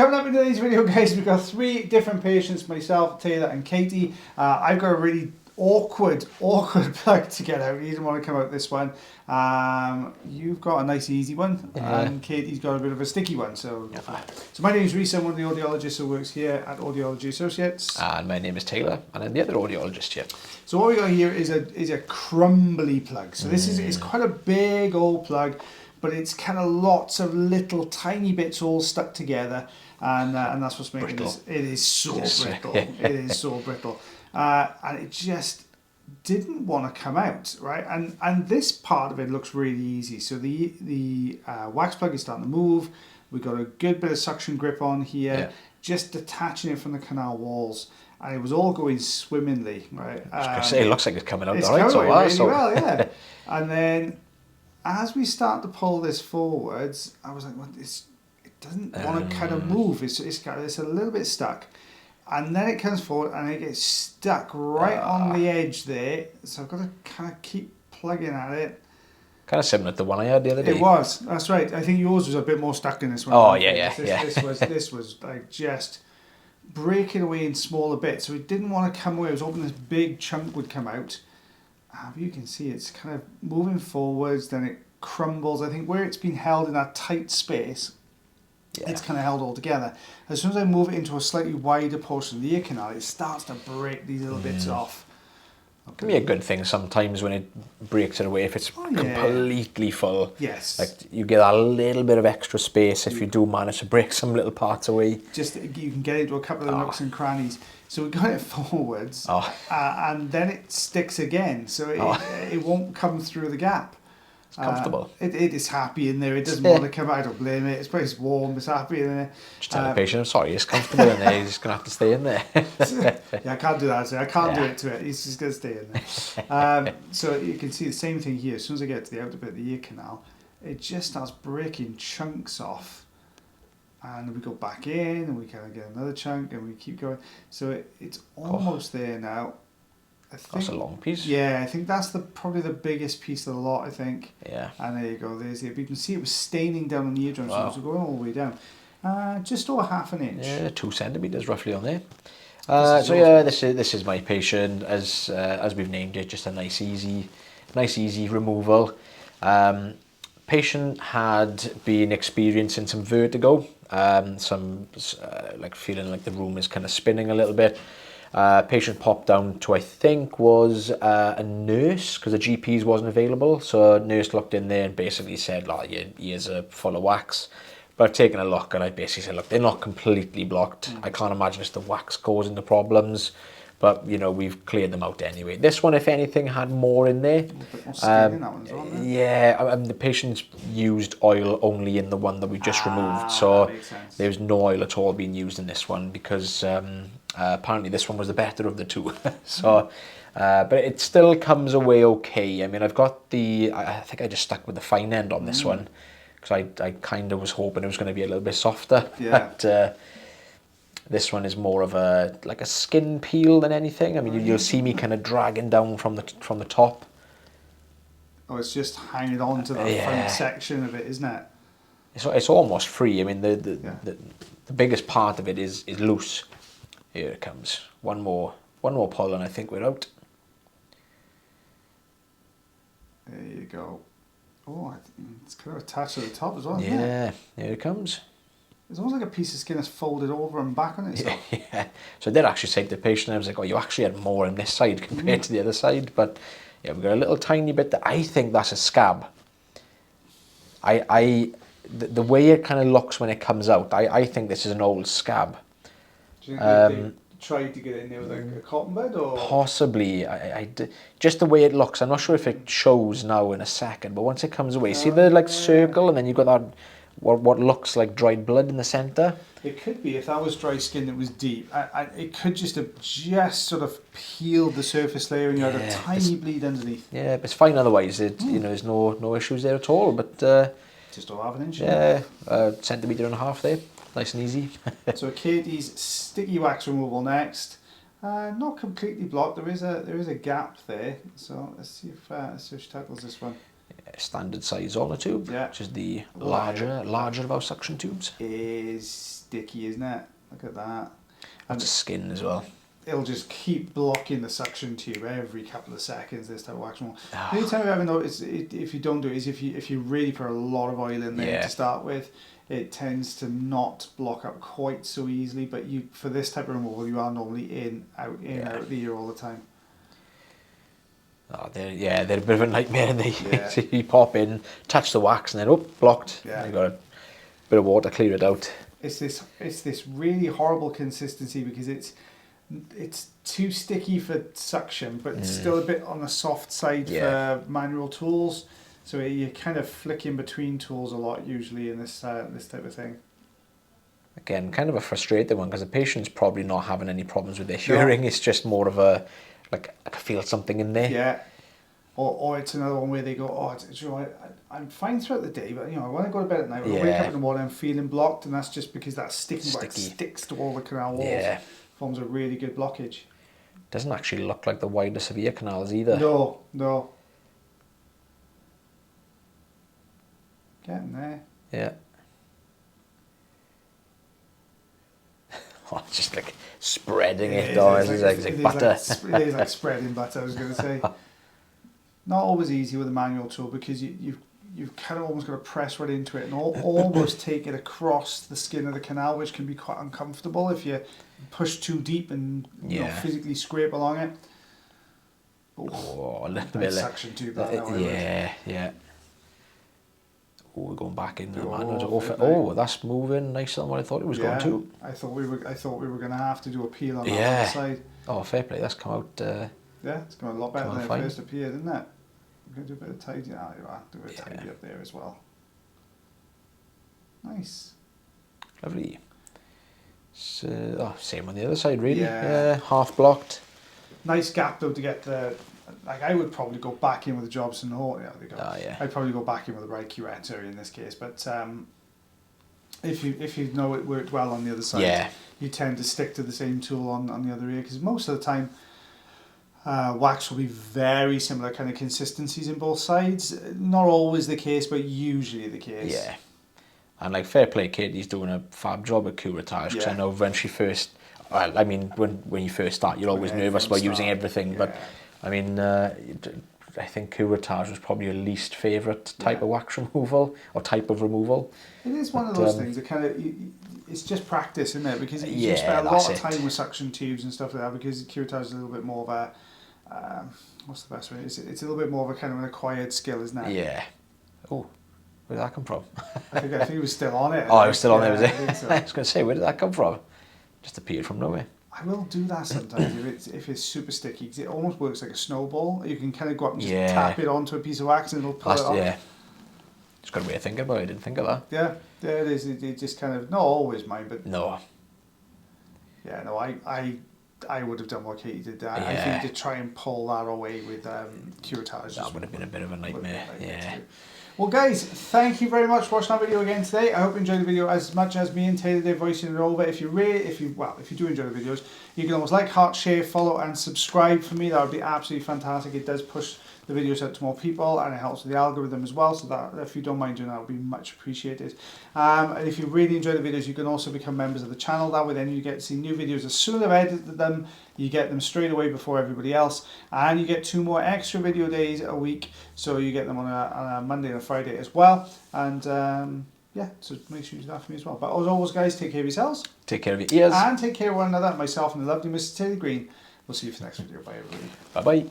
Coming up in today's video, guys, we've got 3 different patients, myself, Taylor and Katie. I've got a really awkward plug to get out. You didn't want to come out this one. You've got a nice easy one, and Katie's got a bit of a sticky one. So my name is Rhys. I'm one of the audiologists who works here at Audiology Associates. And my name is Taylor, and I'm the other audiologist here. So what we got here is a Crumbly plug. So this is quite a big old plug, but it's kind of lots of little tiny bits all stuck together, and that's what's making this. It is so brittle. It is so brittle, and it just didn't want to come out, right? And this part of it looks really easy. So the wax plug is starting to move. We've got a good bit of suction grip on here, just detaching it from the canal walls. And it was all going swimmingly, right? It looks like it's coming out all right so far. Really well, yeah. And then as we start to pull this forwards, I was like, well, it doesn't want to kind of move. It's a little bit stuck. And then it comes forward and it gets stuck right on the edge there. So I've got to kind of keep plugging at it. Kind of similar to the one I had the other day. It was. That's right. I think yours was a bit more stuck in this one. Oh, yeah. This was like just breaking away in smaller bits. So it didn't want to come away. I was hoping this big chunk would come out. But you can see it's kind of moving forwards, then it crumbles. I think where it's been held in that tight space, it's kind of held all together. As soon as I move it into a slightly wider portion of the ear canal, it starts to break these little bits off. It can be a good thing sometimes when it breaks it away if it's completely full. Yes. Like you get a little bit of extra space if you do manage to break some little parts away. Just you can get into a couple of nooks and crannies. So we got it forwards, and then it sticks again, so it won't come through the gap. It's comfortable. It is happy in there. It doesn't want to come out. I don't blame it. It's warm. It's happy in there. Just tell the patient, I'm sorry, it's comfortable in there. He's just going to have to stay in there. I can't do that. I can't do it to it. He's just going to stay in there. So you can see the same thing here. As soon as I get to the outer bit of the ear canal, it just starts breaking chunks off. And we go back in, and we kind of get another chunk, and we keep going. So it's almost there now. I think, that's a long piece. Yeah, I think that's probably the biggest piece of the lot, I think. Yeah. And there you go. There's it. But you can see it was staining down on the eardrum, so we're going all the way down. Just over half an inch. Yeah, 2 centimetres roughly on there. This is my patient, as we've named it, just a nice easy removal. Patient had been experiencing some vertigo, like feeling like the room is kind of spinning a little bit. Patient popped down to, I think, was a nurse, because the GPs wasn't available. So a nurse looked in there and basically said, your ears are full of wax. But I've taken a look and I basically said, look, they're not completely blocked. I can't imagine it's the wax causing the problems. But, we've cleared them out anyway. This one, if anything, had more in there. A bit more skin in that one as well, isn't it? Yeah, the patient's used oil only in the one that we just removed. So there's no oil at all being used in this one because apparently this one was the better of the two. But it still comes away okay. I mean, I've got I think I just stuck with the fine end on this one because I kind of was hoping it was going to be a little bit softer. Yeah. But, this one is more of a skin peel than anything. I mean, you'll see me kind of dragging down from the top. Oh, it's just hanging on to that front section of it, isn't it? It's almost free. I mean, the biggest part of it is loose. Here it comes. One more pull, and I think we're out. There you go. Oh, it's kind of attached to the top as well. Yeah, here it comes. It's almost like a piece of skin is folded over and back on itself. Yeah. So I did actually say to the patient, I was like, oh, you actually had more on this side compared to the other side. But yeah, we've got a little tiny bit that I think that's a scab. The way it kind of looks when it comes out, I think this is an old scab. Do you think they tried to get in there with a cotton bud? Or? Possibly. Just the way it looks. I'm not sure if it shows now in a second, but once it comes away, see the circle, and then you've got that what looks like dried blood in the centre. It could be, if that was dry skin that was deep, it could just have sort of peeled the surface layer and you had a tiny bleed underneath. Yeah, but it's fine otherwise. There's no issues there at all. But just over half an inch. Yeah, centimetre and a half there, nice and easy. So Katie's sticky wax removal next. Not completely blocked. There is a gap there. So let's see if she tackles this one. Standard size on a tube, which is the larger of our suction tubes. Is sticky, isn't it? Look at that. And the skin as well. It'll just keep blocking the suction tube every couple of seconds, this type of wax removal. The only time I've ever noticed if you don't do it is if you really put a lot of oil in there to start with, it tends to not block up quite so easily, but for this type of removal you are normally in, out of the ear all the time. Oh, they're a bit of a nightmare, and so you pop in, touch the wax, and then blocked. Yeah. You've got a bit of water, clear it out. It's this really horrible consistency because it's too sticky for suction, but it's still a bit on the soft side for manual tools. So you're kind of flicking between tools a lot usually in this type of thing. Again, kind of a frustrating one because the patient's probably not having any problems with their hearing. It's just more of a, like, I can feel something in there. Yeah. Or it's another one where they go, I'm fine throughout the day, but when I go to bed at night, when I wake up in the morning, I'm feeling blocked, and that's just because that sticky wax sticks to all the canal walls. Yeah. Forms a really good blockage. Doesn't actually look like the widest of ear canals either. No. Getting there. Yeah. Oh, just like spreading it down. It's like butter. It is like spreading butter, I was going to say. Not always easy with a manual tool because you've kind of almost got to press right into it and almost take it across the skin of the canal, which can be quite uncomfortable if you push too deep and physically scrape along it. Oh, a little bit suction tube. Yeah. Oh, we're going back in the manual. That's moving nicer than what I thought it was going to. I thought we were going to have to do a peel on that side. Oh, fair play. That's come out. It's come out a lot better than it first appeared, isn't it? We're going to do a bit of tidy. Do a bit of tidy up there as well. Nice. Lovely. So, same on the other side, really. Yeah, half blocked. Nice gap though to get the. Like I would probably go back in with the Jobson Hall. I'd probably go back in with the right curetta in this case, but if you know it worked well on the other side, you tend to stick to the same tool on the other ear because most of the time wax will be very similar kind of consistencies in both sides. Not always the case, but usually the case. Yeah, and like fair play, Katie's doing a fab job at curettage because I know when she first. Well, I mean, when you first start, you're always nervous about using everything, but. I mean, I think curettage was probably your least favourite type of wax removal or type of removal. It is one of those things that kind of, it's just practice, isn't it? Because you spend a lot of time with suction tubes and stuff like that because curettage is a little bit more of a, what's the best way? It's a little bit more of a kind of an acquired skill, isn't it? Yeah. Oh, where did that come from? I think he was still on it. Oh, he was still on there, was it? So. I was going to say, where did that come from? Just appeared from nowhere. I will do that sometimes if it's super sticky because it almost works like a snowball. You can kind of go up and just tap it onto a piece of wax and it'll pull it off. Yeah, just got a way of thinking about it. I didn't think of that. Yeah, it is. It just kind of, not always mine, but no. Yeah, no, I would have done what Katie did. I think to try and pull that away with curettage. That would have been a bit of a nightmare. Yeah. Well, guys, thank you very much for watching our video again today. I hope you enjoyed the video as much as me and Taylor did voicing it over. If you do enjoy the videos, you can always like, heart, share, follow, and subscribe for me. That would be absolutely fantastic. It does push the videos out to more people, and it helps with the algorithm as well. So that, if you don't mind doing that, would be much appreciated. And if you really enjoy the videos, you can also become members of the channel. That way, then you get to see new videos as soon as I've edited them. You get them straight away before everybody else, and you get 2 more extra video days a week. So you get them on a Monday and a Friday as well. And so make sure you do that for me as well. But as always, guys, take care of yourselves. Take care of your ears. And take care of one another. Myself and the lovely Mrs. Taylor Green. We'll see you for the next video. Bye, everybody. Bye-bye.